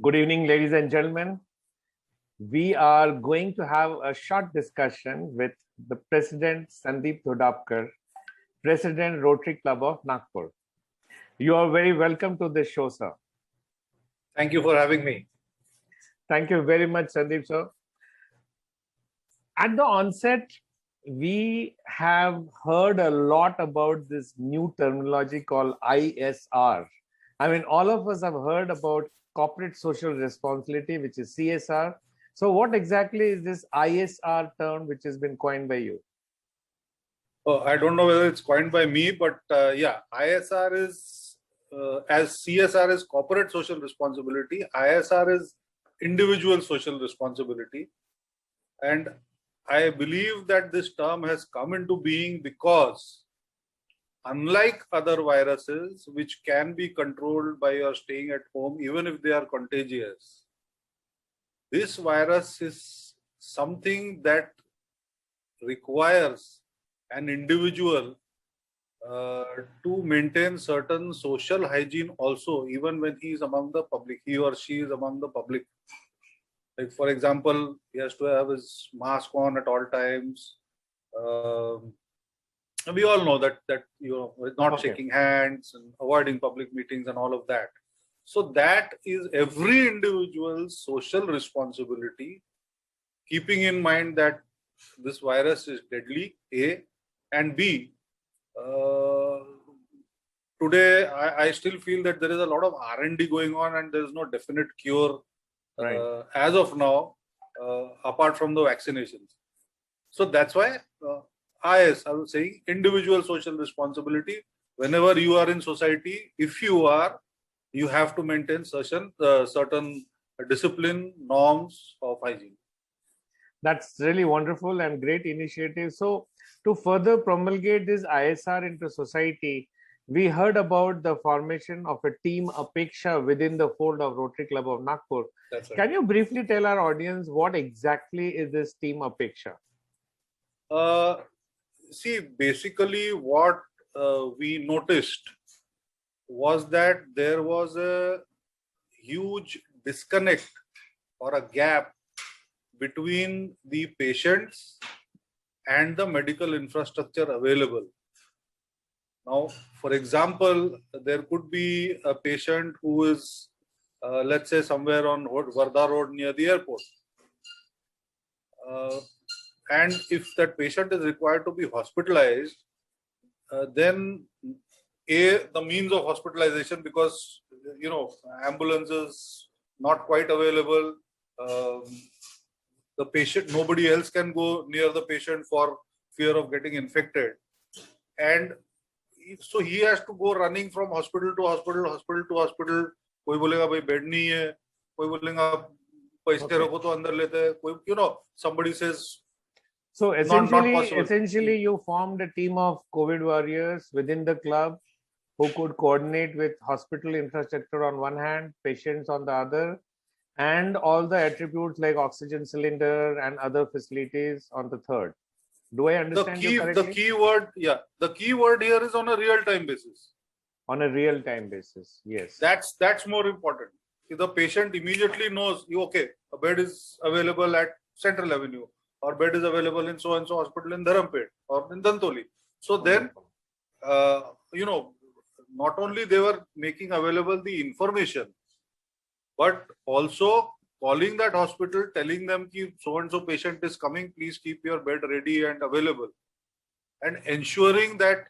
Good evening, ladies and gentlemen. We are going to have a short discussion with the President Sandeep Thodapkar, President Rotary Club of Nagpur. You are very welcome to this show, sir. Thank you for having me. Thank you very much, Sandeep, sir. At the onset, we have heard a lot about this new terminology called ISR. I mean, all of us have heard about corporate social responsibility, which is CSR. So what exactly is this ISR term which has been coined by you? I don't know whether it's coined by me, but yeah, ISR is, as CSR is corporate social responsibility, ISR is individual social responsibility. And I believe that this term has come into being because unlike other viruses, which can be controlled by your staying at home, even if they are contagious, this virus is something that requires an individual to maintain certain social hygiene also, even when he is among the public, he or she is among the public. Like, for example, he has to have his mask on at all times. We all know that not shaking hands and avoiding public meetings and all of that. So that is every individual's social responsibility, keeping in mind that this virus is deadly, A, and B. Today, I still feel that there is a lot of R&D going on and there is no definite cure as of now, apart from the vaccinations. So that's why I was saying individual social responsibility. Whenever you are in society, if you are, you have to maintain certain discipline, norms of hygiene. That's really wonderful and great initiative. So to further promulgate this ISR into society, we heard about the formation of a Team Apeksha within the fold of Rotary Club of Nagpur. That's right. Can you briefly tell our audience what exactly is this Team Apeksha? See, basically what we noticed was that there was a huge disconnect or a gap between the patients and the medical infrastructure available. Now, for example, there could be a patient who is, let's say, somewhere on Varda Road near the airport. And if that patient is required to be hospitalized, then the means of hospitalization, because ambulances not quite available, the patient, nobody else can go near the patient for fear of getting infected, and so he has to go running from hospital to hospital, hospital to hospital. कोई बोलेगा भाई bed नहीं है, कोई बोलेगा पैसे रखो तो अंदर लेते हैं, कोई somebody says. So essentially you formed a team of COVID warriors within the club who could coordinate with hospital infrastructure on one hand, patients on the other, and all the attributes like oxygen cylinder and other facilities on the third. Do I understand you correctly? The key word here is on a real-time basis. On a real-time basis, yes. That's more important. If the patient immediately knows, okay, a bed is available at Central Avenue, or bed is available in so-and-so hospital in Dharampet or in Dantoli. So then, not only they were making available the information, but also calling that hospital, telling them that so-and-so patient is coming, please keep your bed ready and available. And ensuring that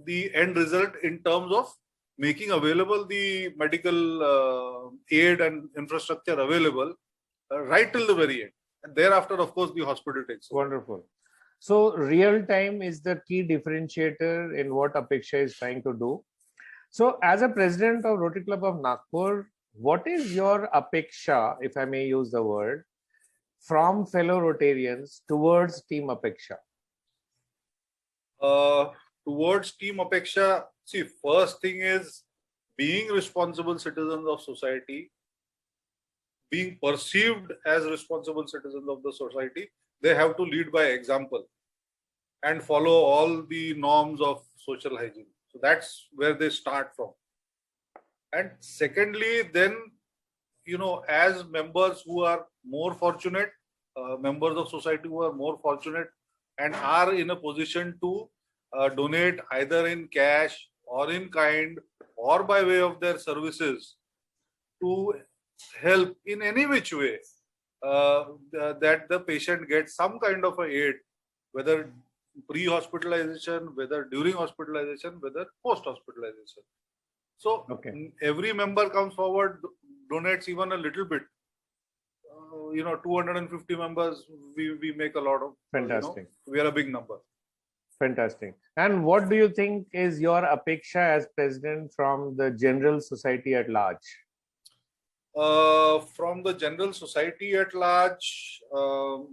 the end result in terms of making available the medical aid and infrastructure available right till the very end. And thereafter, of course, the hospital takes over. Wonderful. So real time is the key differentiator in what Apeksha is trying to do. So as a president of Rotary Club of Nagpur, what is your Apeksha, if I may use the word, from fellow Rotarians towards Team Apeksha? Towards Team Apeksha, see, first thing is being responsible citizens of society, being perceived as responsible citizens of the society. They have to lead by example and follow all the norms of social hygiene. So So that's where they start from. And secondly, then, as members who are more fortunate, members of society who are more fortunate and are in a position to donate either in cash or in kind or by way of their services to help in any which way that the patient gets some kind of a aid, whether pre-hospitalization, whether during hospitalization, whether post-hospitalization. So every member comes forward, donates even a little bit. 250 members, we make a lot of. Fantastic. We are a big number. Fantastic. And what do you think is your apeksha as president from the general society at large? From the general society at large, let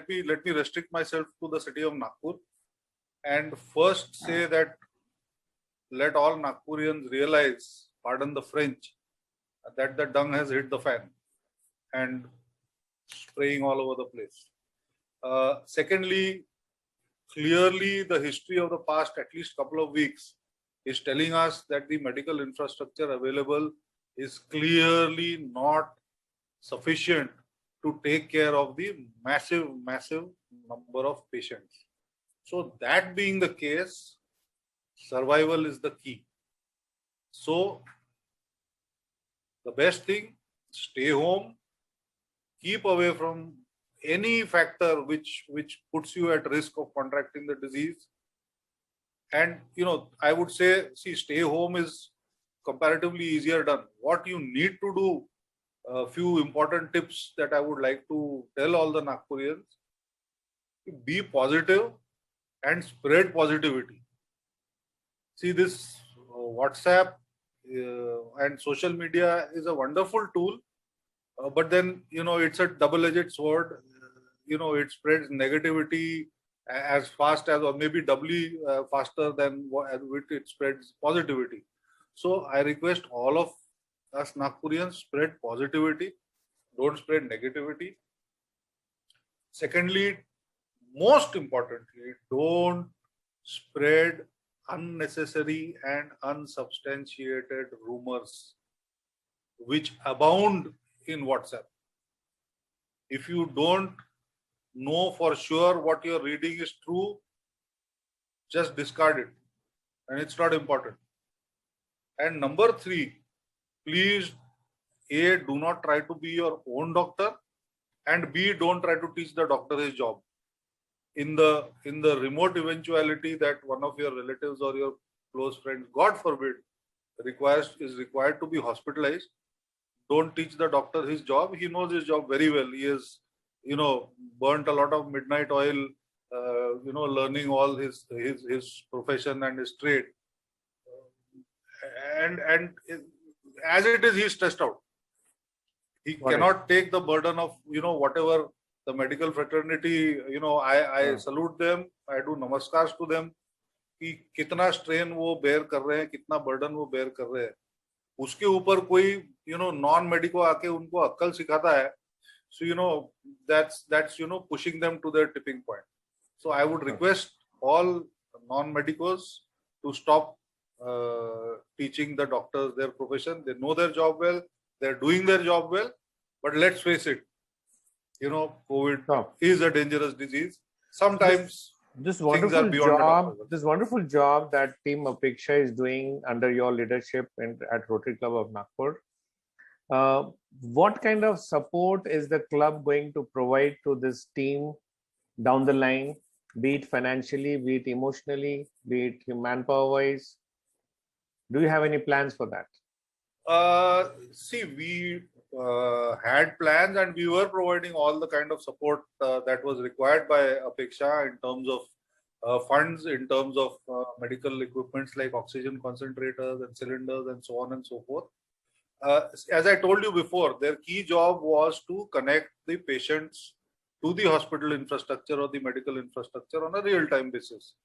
me restrict myself to the city of Nagpur, and first say that let all Nagpurians realize, pardon the French, that the dung has hit the fan and spraying all over the place. Secondly, clearly the history of the past at least couple of weeks is telling us that the medical infrastructure available is clearly not sufficient to take care of the massive number of patients. So that being the case, survival is the key. So the best thing, stay home, keep away from any factor which puts you at risk of contracting the disease. And I would say, stay home is comparatively easier done. What you need to do, a few important tips that I would like to tell all the Nagpurians: be positive and spread positivity. See, this WhatsApp and social media is a wonderful tool, but then it's a double-edged sword. It spreads negativity as fast as, or maybe doubly faster than what it spreads positivity. So I request all of us Nagpurians, spread positivity, don't spread negativity. Secondly, most importantly, don't spread unnecessary and unsubstantiated rumors which abound in WhatsApp. If you don't know for sure what you're reading is true, just discard it, and it's not important. And number 3, please, A, do not try to be your own doctor, and B, don't try to teach the doctor his job. In the remote eventuality that one of your relatives or your close friends, God forbid, is required to be hospitalized, don't teach the doctor his job. He knows his job very well. He has burnt a lot of midnight oil, learning all his profession and his trade, and as it is, he is stressed out. He cannot take the burden of whatever the medical fraternity. I salute them, I do namaskars to them कि कितना strain वो bear कर रहे हैं, कितना burden वो bear कर रहे हैं. उसके ऊपर कोई non medico आके उनको अक्कल सिखाता है. So that's pushing them to their tipping point. So I would request all non medicos to stop teaching the doctors their profession. They know their job well, they're doing their job well, but let's face it, COVID is a dangerous disease. Sometimes this wonderful job that Team Apeksha is doing under your leadership at Rotary Club of Nagpur. What kind of support is the club going to provide to this team down the line, be it financially, be it emotionally, be it manpower wise? Do you have any plans for that? We had plans, and we were providing all the kind of support that was required by Apeksha in terms of funds, in terms of medical equipments like oxygen concentrators and cylinders and so on and so forth. As I told you before, their key job was to connect the patients to the hospital infrastructure or the medical infrastructure on a real-time basis.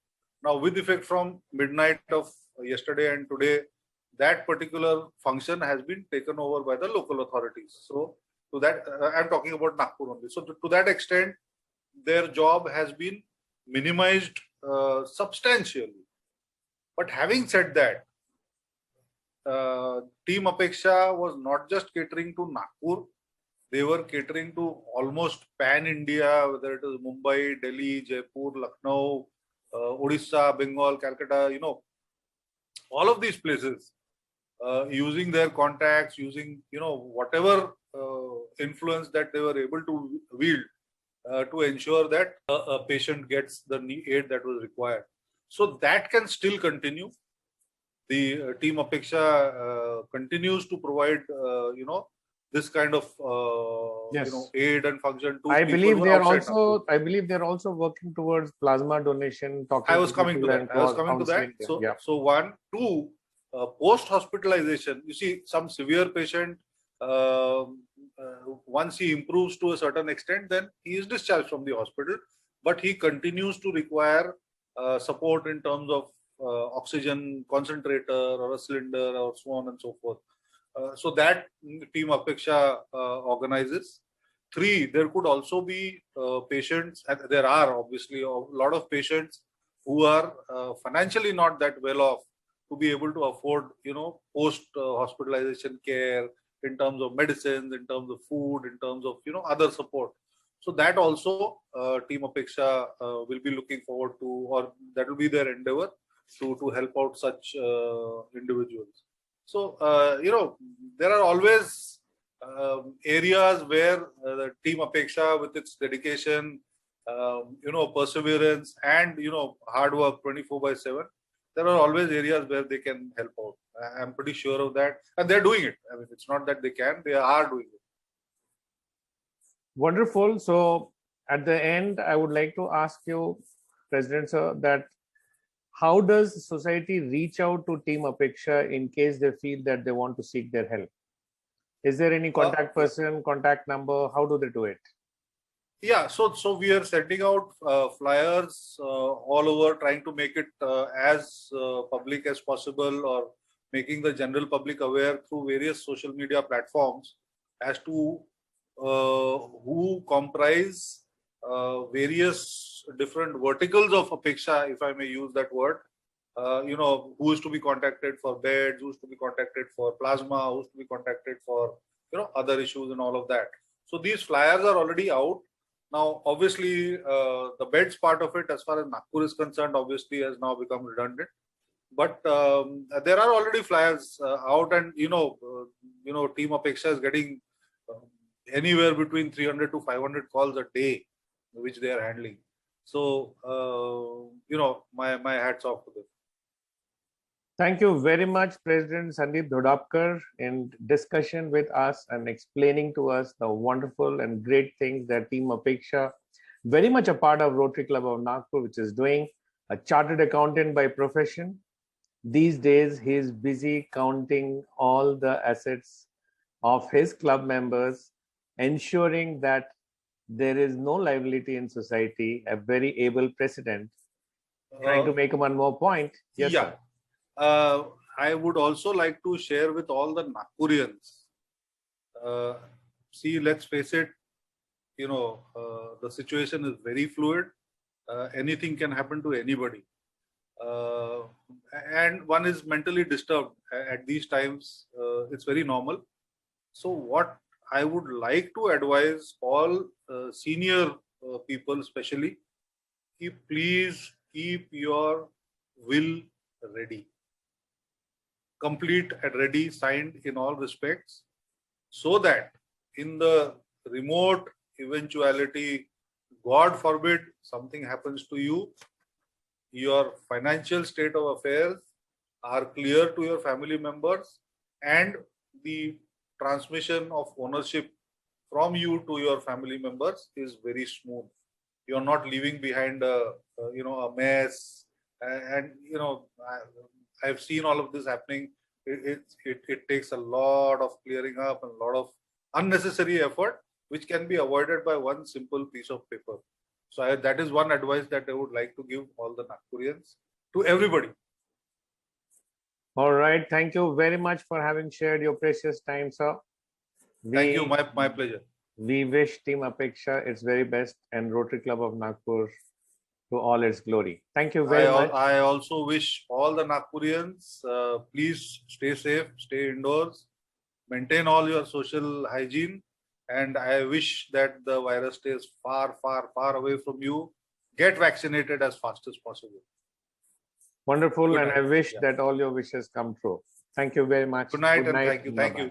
Now, with effect from midnight of yesterday and today, that particular function has been taken over by the local authorities. So, to that, I'm talking about Nagpur only. So, to that extent, their job has been minimized substantially. But having said that, Team Apeksha was not just catering to Nagpur, they were catering to almost pan-India, whether it is Mumbai, Delhi, Jaipur, Lucknow, Odisha, Bengal, Calcutta, all of these places, using their contacts, using, whatever influence that they were able to wield to ensure that a patient gets the aid that was required. So that can still continue. The Team Apeksha continues to provide, this kind of aid and function to I people believe who they are are outside Nagpur. also. I believe they are also working towards plasma donation. I was coming to that. Yeah. So one, two, post hospitalization. You see, some severe patient, once he improves to a certain extent, then he is discharged from the hospital, but he continues to require support in terms of oxygen concentrator or a cylinder or so on and so forth. So that Team Apeksha organizes. Three, there could also be patients, and there are obviously a lot of patients who are financially not that well off to be able to afford, post hospitalization care in terms of medicines, in terms of food, in terms of, other support. So that also Team Apeksha will be looking forward to, or that will be their endeavor to help out such individuals. So, there are always areas where the Team Apeksha, with its dedication, perseverance, and hard work 24/7, there are always areas where they can help out. I'm pretty sure of that, and they're doing it. I mean, it's not that they can; they are doing it. Wonderful. So, at the end, I would like to ask you, President Sir, that how does society reach out to Team Apeksha in case they feel that they want to seek their help? Is there any contact person, contact number? How do they do it? Yeah, so we are sending out flyers all over, trying to make it as public as possible, or making the general public aware through various social media platforms as to who comprise various different verticals of Apeksha, if I may use that word. Who is to be contacted for beds, who is to be contacted for plasma, who is to be contacted for other issues and all of that. So these flyers are already out. Now, obviously, the beds part of it, as far as Nagpur is concerned, obviously has now become redundant. But there are already flyers out, and Team Apeksha is getting anywhere between 300 to 500 calls a day, which they are handling. So, my hats off to them. Thank you very much, President Sandeep Dhodapkar, in discussion with us and explaining to us the wonderful and great things that Team Apeksha, very much a part of Rotary Club of Nagpur, which is doing. A chartered accountant by profession. These days, he is busy counting all the assets of his club members, ensuring that there is no liability in society. A very able president. Trying to make one more point. Yes, yeah. Sir. I would also like to share with all the Nagpurians. See, let's face it, the situation is very fluid. Anything can happen to anybody. And one is mentally disturbed at these times. It's very normal. So what I would like to advise all senior people, especially, please keep your will ready. Complete and ready, signed in all respects, so that in the remote eventuality, God forbid, something happens to you, your financial state of affairs are clear to your family members, and the transmission of ownership from you to your family members is very smooth. You're not leaving behind a mess, and I've seen all of this happening. It takes a lot of clearing up and a lot of unnecessary effort, which can be avoided by one simple piece of paper. So that is one advice that I would like to give all the Nagpurians, to everybody. All right. Thank you very much for having shared your precious time, sir. Thank you. My pleasure. We wish Team Apeksha its very best, and Rotary Club of Nagpur to all its glory. Thank you very much. I also wish all the Nagpurians, please stay safe, stay indoors, maintain all your social hygiene, and I wish that the virus stays far, far, far away from you. Get vaccinated as fast as possible. Wonderful, Good and night. I wish that all your wishes come true. Thank you very much. Good night, and thank you. Thank you.